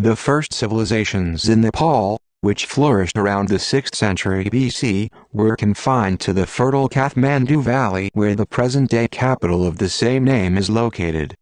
The first civilizations in Nepal, which flourished around the 6th century BC, were confined to the fertile Kathmandu Valley where the present-day capital of the same name is located.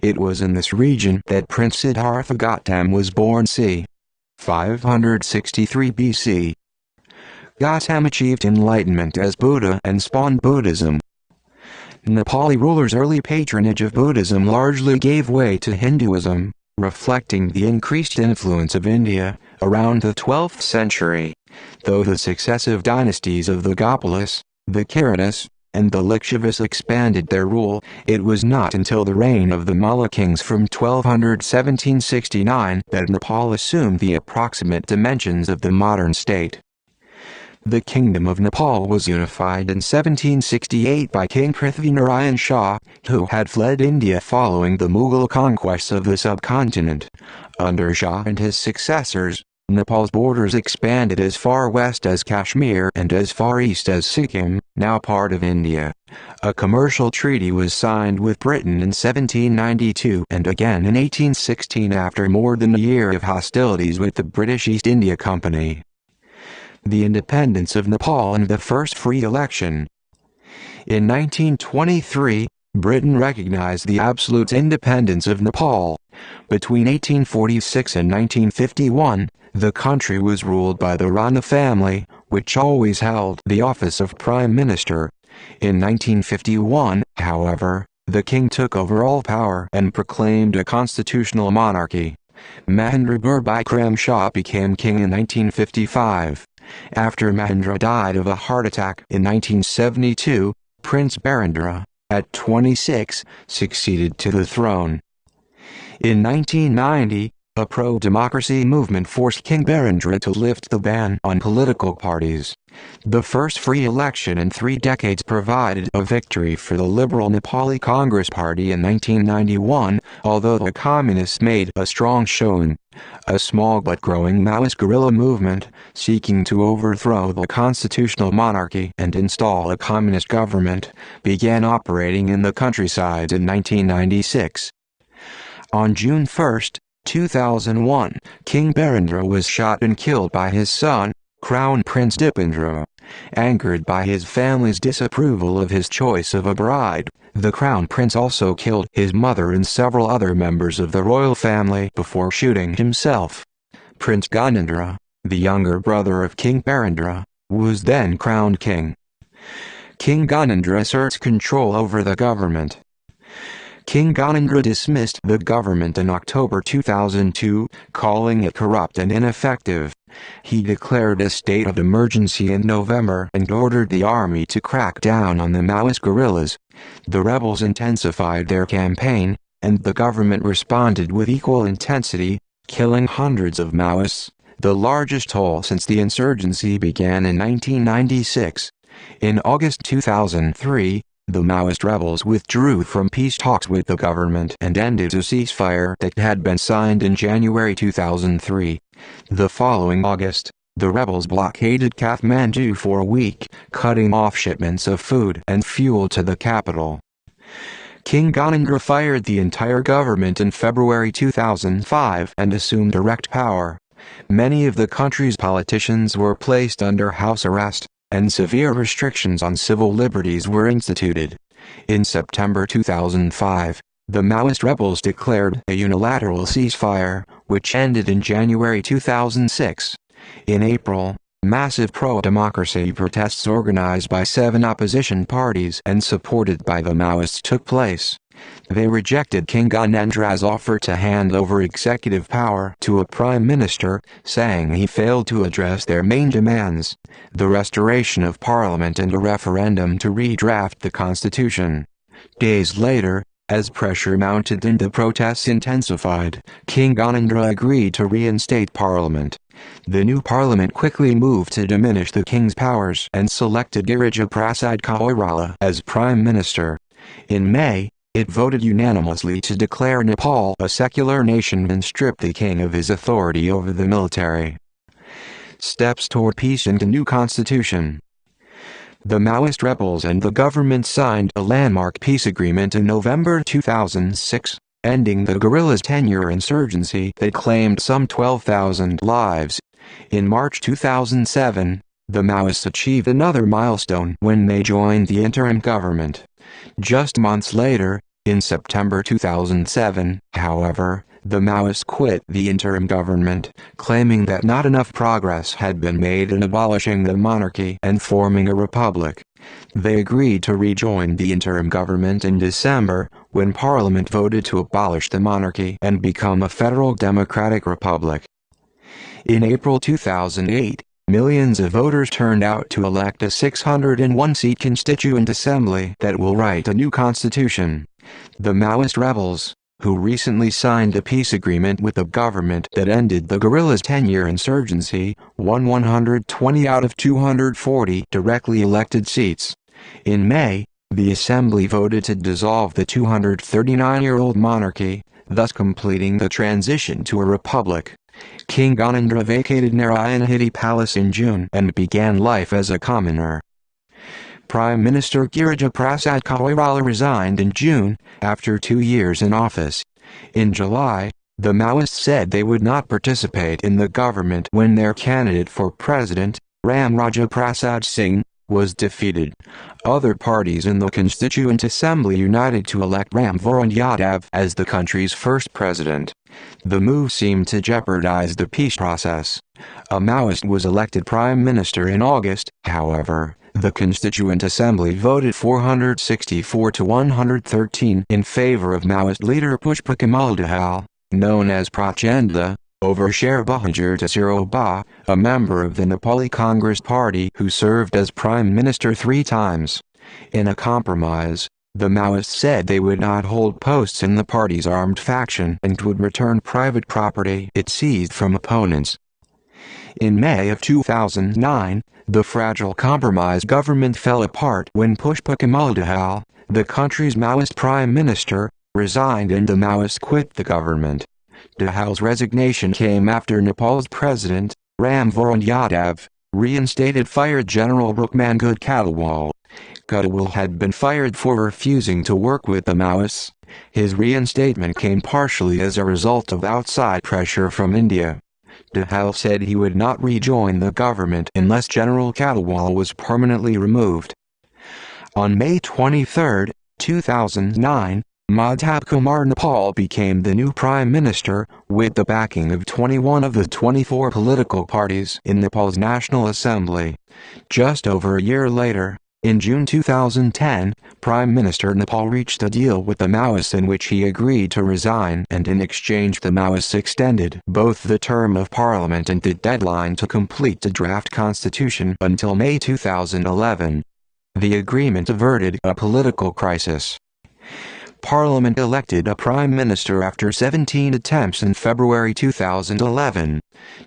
It was in this region that Prince Siddhartha Gautama was born c. 563 BC. Gautama achieved enlightenment as Buddha and spawned Buddhism. Nepali rulers' early patronage of Buddhism largely gave way to Hinduism, reflecting the increased influence of India around the 12th century. Though the successive dynasties of the Gopalas, the Kiratas, and the Likshivas expanded their rule, it was not until the reign of the Malla kings from 1200–1769 that Nepal assumed the approximate dimensions of the modern state. The Kingdom of Nepal was unified in 1768 by King Prithvinarayan Shah, who had fled India following the Mughal conquests of the subcontinent. Under Shah and his successors, Nepal's borders expanded as far west as Kashmir and as far east as Sikkim, now part of India. A commercial treaty was signed with Britain in 1792 and again in 1816 after more than a year of hostilities with the British East India Company. The independence of Nepal and the first free election. In 1923, Britain recognized the absolute independence of Nepal. Between 1846 and 1951, the country was ruled by the Rana family, which always held the office of Prime Minister. In 1951, however, the king took over all power and proclaimed a constitutional monarchy. Mahendra Bikram Shah became king in 1955. After Mahendra died of a heart attack in 1972, Prince Barendra, at 26, succeeded to the throne. In 1990, a pro-democracy movement forced King Barendra to lift the ban on political parties. The first free election in 3 decades provided a victory for the liberal Nepali Congress Party in 1991, although the communists made a strong showing. A small but growing Maoist guerrilla movement, seeking to overthrow the constitutional monarchy and install a communist government, began operating in the countryside in 1996. On June 1, 2001, King Barendra was shot and killed by his son, Crown Prince Dipendra. Angered by his family's disapproval of his choice of a bride, the Crown Prince also killed his mother and several other members of the royal family before shooting himself. Prince Gyanendra, the younger brother of King Barendra, was then crowned king. King Gyanendra asserts control over the government. King Gyanendra dismissed the government in October 2002, calling it corrupt and ineffective. He declared a state of emergency in November and ordered the army to crack down on the Maoist guerrillas. The rebels intensified their campaign, and the government responded with equal intensity, killing hundreds of Maoists, the largest toll since the insurgency began in 1996. In August 2003, the Maoist rebels withdrew from peace talks with the government and ended a ceasefire that had been signed in January 2003. The following August, the rebels blockaded Kathmandu for a week, cutting off shipments of food and fuel to the capital. King Gyanendra fired the entire government in February 2005 and assumed direct power. Many of the country's politicians were placed under house arrest, and severe restrictions on civil liberties were instituted. In September 2005, the Maoist rebels declared a unilateral ceasefire, which ended in January 2006. In April, massive pro-democracy protests organized by 7 opposition parties and supported by the Maoists took place. They rejected King Gyanendra's offer to hand over executive power to a prime minister, saying he failed to address their main demands: the restoration of parliament and a referendum to redraft the constitution. Days later, as pressure mounted and the protests intensified, King Gyanendra agreed to reinstate parliament. The new parliament quickly moved to diminish the king's powers and selected Girija Prasad Koirala as prime minister. In May, it voted unanimously to declare Nepal a secular nation and strip the king of his authority over the military. Steps toward peace and a new constitution. The Maoist rebels and the government signed a landmark peace agreement in November 2006. ending the guerrillas' 10-year insurgency that claimed some 12,000 lives. In March 2007, the Maoists achieved another milestone when they joined the interim government. Just months later, in September 2007, however, the Maoists quit the interim government, claiming that not enough progress had been made in abolishing the monarchy and forming a republic. They agreed to rejoin the interim government in December, when Parliament voted to abolish the monarchy and become a federal democratic republic. In April 2008, millions of voters turned out to elect a 601-seat Constituent Assembly that will write a new constitution. The Maoist rebels, who recently signed a peace agreement with the government that ended the guerrillas' 10-year insurgency, won 120 out of 240 directly elected seats. In May, the assembly voted to dissolve the 239-year-old monarchy, thus completing the transition to a republic. King Mahendra vacated Narayanahiti Palace in June and began life as a commoner. Prime Minister Girija Prasad Koirala resigned in June, after 2 years in office. In July, the Maoists said they would not participate in the government when their candidate for president, Ram Raja Prasad Singh, was defeated. Other parties in the Constituent Assembly united to elect Ram Varun Yadav as the country's first president. The move seemed to jeopardize the peace process. A Maoist was elected prime minister in August, however. The Constituent Assembly voted 464 to 113 in favor of Maoist leader Pushpa Kamal Dahal, known as Prachanda, over Sher Bahadur Tasiroba, a member of the Nepali Congress party who served as prime minister 3 times. In a compromise, the Maoists said they would not hold posts in the party's armed faction and would return private property it seized from opponents. In May of 2009, the fragile compromise government fell apart when Pushpa Kamal Dahal, the country's Maoist prime minister, resigned and the Maoists quit the government. Dahal's resignation came after Nepal's president, Ram Varun Yadav, reinstated fired General Rukman Gadwal. Gadwal had been fired for refusing to work with the Maoists. His reinstatement came partially as a result of outside pressure from India. Dahal said he would not rejoin the government unless General Gadwal was permanently removed. On May 23, 2009, Madhav Kumar Nepal became the new prime minister, with the backing of 21 of the 24 political parties in Nepal's National Assembly. Just over a year later, in June 2010, Prime Minister Nepal reached a deal with the Maoists in which he agreed to resign, and in exchange the Maoists extended both the term of parliament and the deadline to complete the draft constitution until May 2011. The agreement averted a political crisis. Parliament elected a prime minister after 17 attempts in February 2011.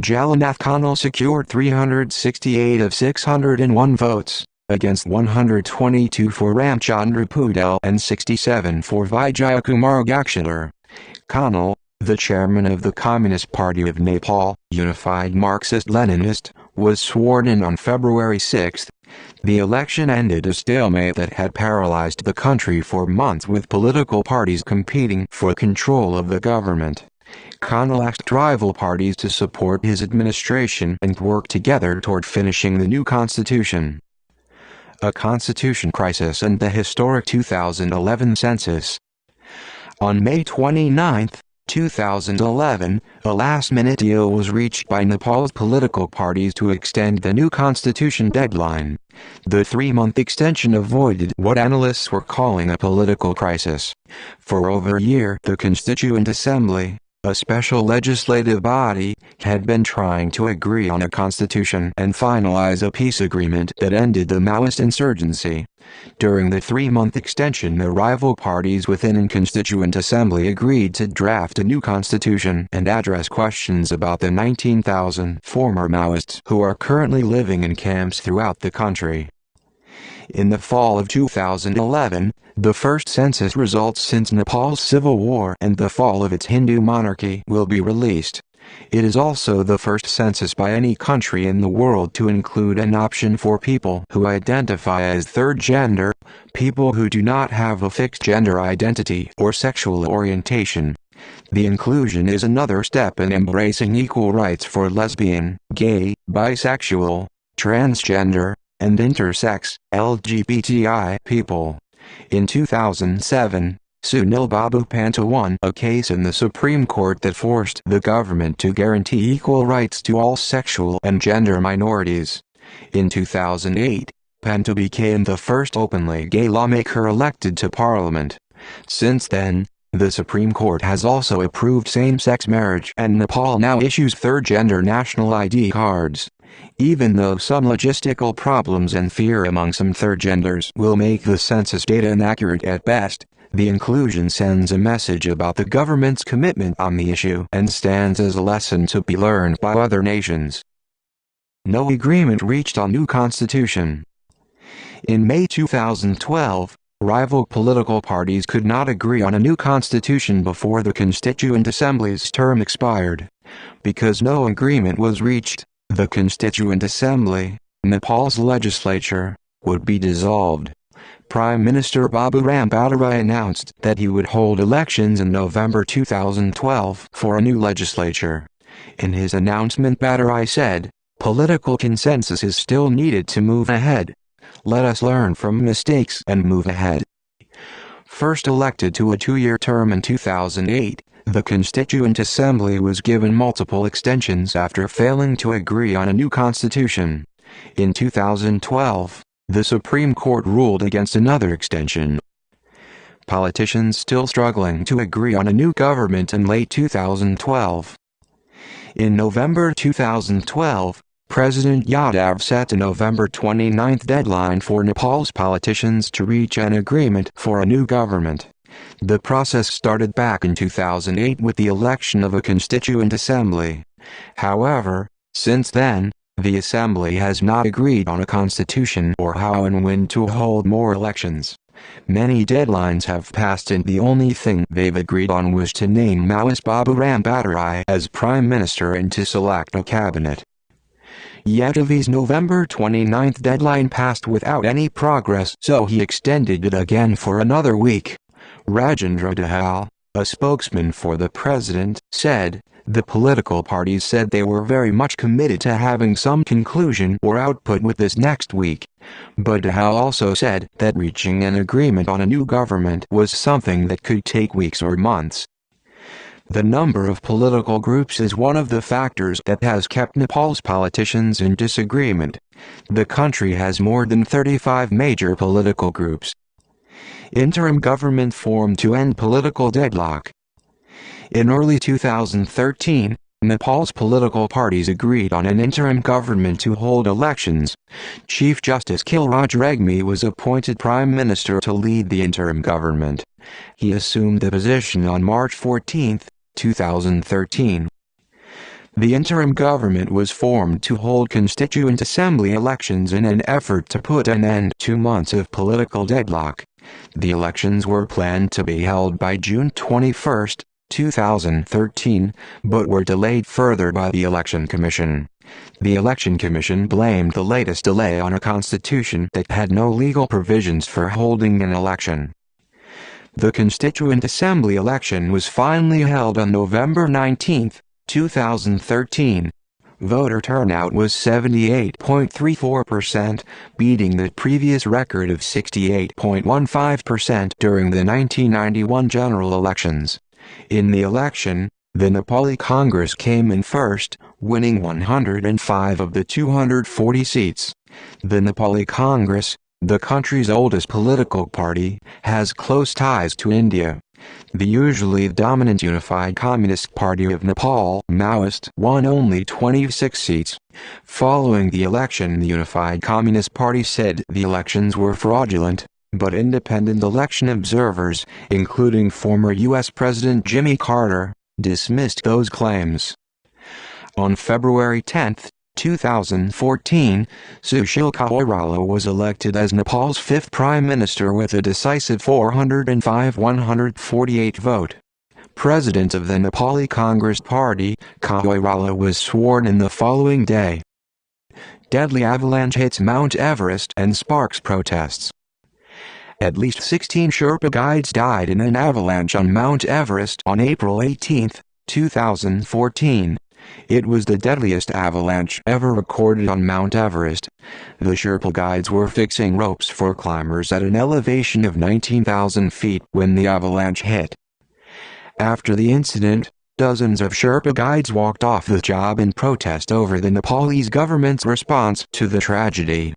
Jalanath Khanal secured 368 of 601 votes, against 122 for Ramchandra Pudel and 67 for Vijayakumar Gakshilar. Khanal, the chairman of the Communist Party of Nepal, Unified Marxist-Leninist, was sworn in on February 6. The election ended a stalemate that had paralyzed the country for months, with political parties competing for control of the government. Khanal asked rival parties to support his administration and work together toward finishing the new constitution. A constitution crisis and the historic 2011 census. On May 29, 2011, a last-minute deal was reached by Nepal's political parties to extend the new constitution deadline. The 3-month extension avoided what analysts were calling a political crisis. For over a year, the Constituent Assembly, a special legislative body, had been trying to agree on a constitution and finalize a peace agreement that ended the Maoist insurgency. During the 3-month extension, the rival parties within the Constituent Assembly agreed to draft a new constitution and address questions about the 19,000 former Maoists who are currently living in camps throughout the country. In the fall of 2011, the first census results since Nepal's civil war and the fall of its Hindu monarchy will be released. It is also the first census by any country in the world to include an option for people who identify as third gender, people who do not have a fixed gender identity or sexual orientation. The inclusion is another step in embracing equal rights for lesbian, gay, bisexual, transgender, and intersex (LGBTI) people. In 2007, Sunil Babu Panta won a case in the Supreme Court that forced the government to guarantee equal rights to all sexual and gender minorities. In 2008, Panta became the first openly gay lawmaker elected to Parliament. Since then, the Supreme Court has also approved same-sex marriage, and Nepal now issues third-gender national ID cards. Even though some logistical problems and fear among some third genders will make the census data inaccurate at best, the inclusion sends a message about the government's commitment on the issue and stands as a lesson to be learned by other nations. No agreement reached on new constitution. In May 2012, rival political parties could not agree on a new constitution before the Constituent Assembly's term expired. Because no agreement was reached, the Constituent Assembly, Nepal's legislature, would be dissolved. Prime Minister Babu Bhattarai announced that he would hold elections in November 2012 for a new legislature. In his announcement, Bhattarai said, "Political consensus is still needed to move ahead. Let us learn from mistakes and move ahead." First elected to a two-year term in 2008, the Constituent Assembly was given multiple extensions after failing to agree on a new constitution. In 2012, the Supreme Court ruled against another extension. Politicians still struggling to agree on a new government in late 2012. In November 2012, President Yadav set a November 29 deadline for Nepal's politicians to reach an agreement for a new government. The process started back in 2008 with the election of a Constituent Assembly. However, since then, the Assembly has not agreed on a constitution or how and when to hold more elections. Many deadlines have passed and the only thing they've agreed on was to name Maoist Babu Bhattarai as Prime Minister and to select a cabinet. Yadavi's November 29 deadline passed without any progress, so he extended it again for another week. Rajendra Dahal, a spokesman for the president, said, "The political parties said they were very much committed to having some conclusion or output with this next week." But Dahal also said that reaching an agreement on a new government was something that could take weeks or months. The number of political groups is one of the factors that has kept Nepal's politicians in disagreement. The country has more than 35 major political groups. Interim government formed to end political deadlock. In early 2013, Nepal's political parties agreed on an interim government to hold elections. Chief Justice Kilraj Regmi was appointed Prime Minister to lead the interim government. He assumed the position on March 14, 2013. The interim government was formed to hold Constituent Assembly elections in an effort to put an end to months of political deadlock. The elections were planned to be held by June 21, 2013, but were delayed further by the Election Commission. The Election Commission blamed the latest delay on a constitution that had no legal provisions for holding an election. The Constituent Assembly election was finally held on November 19, 2013. Voter turnout was 78.34%, beating the previous record of 68.15% during the 1991 general elections. In the election, the Nepali Congress came in first, winning 105 of the 240 seats. The Nepali Congress, the country's oldest political party, has close ties to India. The usually dominant Unified Communist Party of Nepal, Maoist, won only 26 seats. Following the election, the Unified Communist Party said the elections were fraudulent, but independent election observers, including former U.S. President Jimmy Carter, dismissed those claims. On February 10, 2014, Sushil Koirala was elected as Nepal's fifth prime minister with a decisive 405-148 vote. president of the Nepali Congress Party, Koirala was sworn in the following day. Deadly avalanche hits Mount Everest and sparks protests. At least 16 Sherpa guides died in an avalanche on Mount Everest on April 18, 2014. It was the deadliest avalanche ever recorded on Mount Everest. The Sherpa guides were fixing ropes for climbers at an elevation of 19,000 feet when the avalanche hit. After the incident, dozens of Sherpa guides walked off the job in protest over the Nepalese government's response to the tragedy.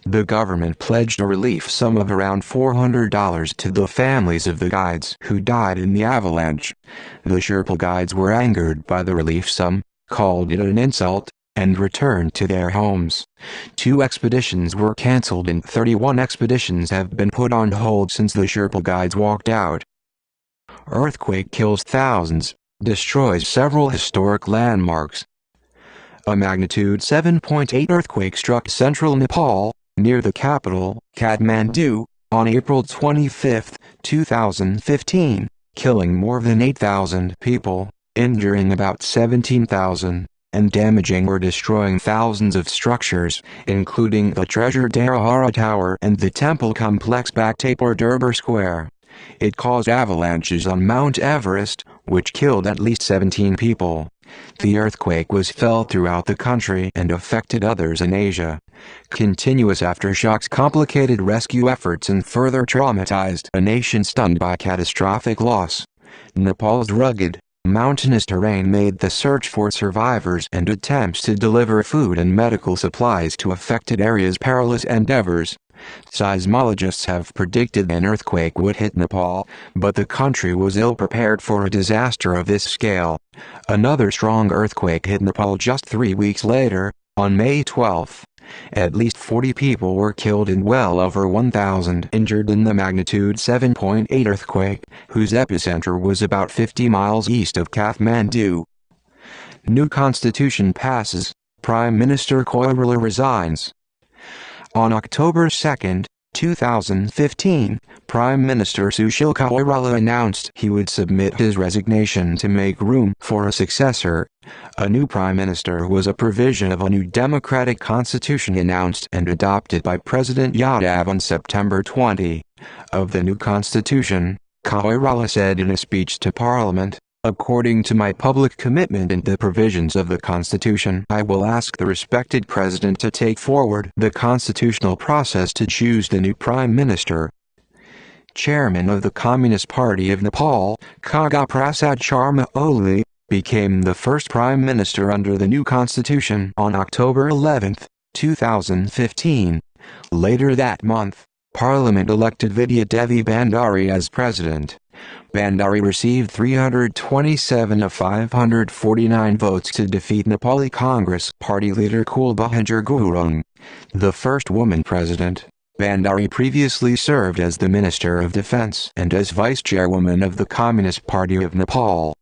The government pledged a relief sum of around $400 to the families of the guides who died in the avalanche. The Sherpa guides were angered by the relief sum, called it an insult, and returned to their homes. 2 expeditions were cancelled and 31 expeditions have been put on hold since the Sherpa guides walked out. Earthquake kills thousands, destroys several historic landmarks. A magnitude 7.8 earthquake struck central Nepal, near the capital, Kathmandu, on April 25, 2015, killing more than 8,000 people, injuring about 17,000, and damaging or destroying thousands of structures, including the treasured Darahara Tower and the temple complex Bhaktapur Durbar Square. It caused avalanches on Mount Everest, which killed at least 17 people. The earthquake was felt throughout the country and affected others in Asia. Continuous aftershocks complicated rescue efforts and further traumatized a nation stunned by catastrophic loss. Nepal's rugged, mountainous terrain made the search for survivors and attempts to deliver food and medical supplies to affected areas perilous endeavors. Seismologists have predicted an earthquake would hit Nepal, but the country was ill-prepared for a disaster of this scale. Another strong earthquake hit Nepal just 3 weeks later, on May 12. At least 40 people were killed and well over 1,000 injured in the magnitude 7.8 earthquake, whose epicenter was about 50 miles east of Kathmandu. New constitution passes, Prime Minister Koirala resigns. On October 2, 2015, Prime Minister Sushil Koirala announced he would submit his resignation to make room for a successor. A new prime minister was a provision of a new democratic constitution announced and adopted by President Yadav on September 20. Of the new constitution, Koirala said in a speech to Parliament, "According to my public commitment and the provisions of the Constitution, I will ask the respected President to take forward the constitutional process to choose the new Prime Minister." Chairman of the Communist Party of Nepal, Khadga Prasad Sharma Oli, became the first Prime Minister under the new Constitution on October 11, 2015. Later that month, Parliament elected Vidya Devi Bhandari as President. Bhandari received 327 of 549 votes to defeat Nepali Congress Party leader Kul Bahadur Gurung. The first woman president, Bhandari previously served as the Minister of Defense and as Vice Chairwoman of the Communist Party of Nepal.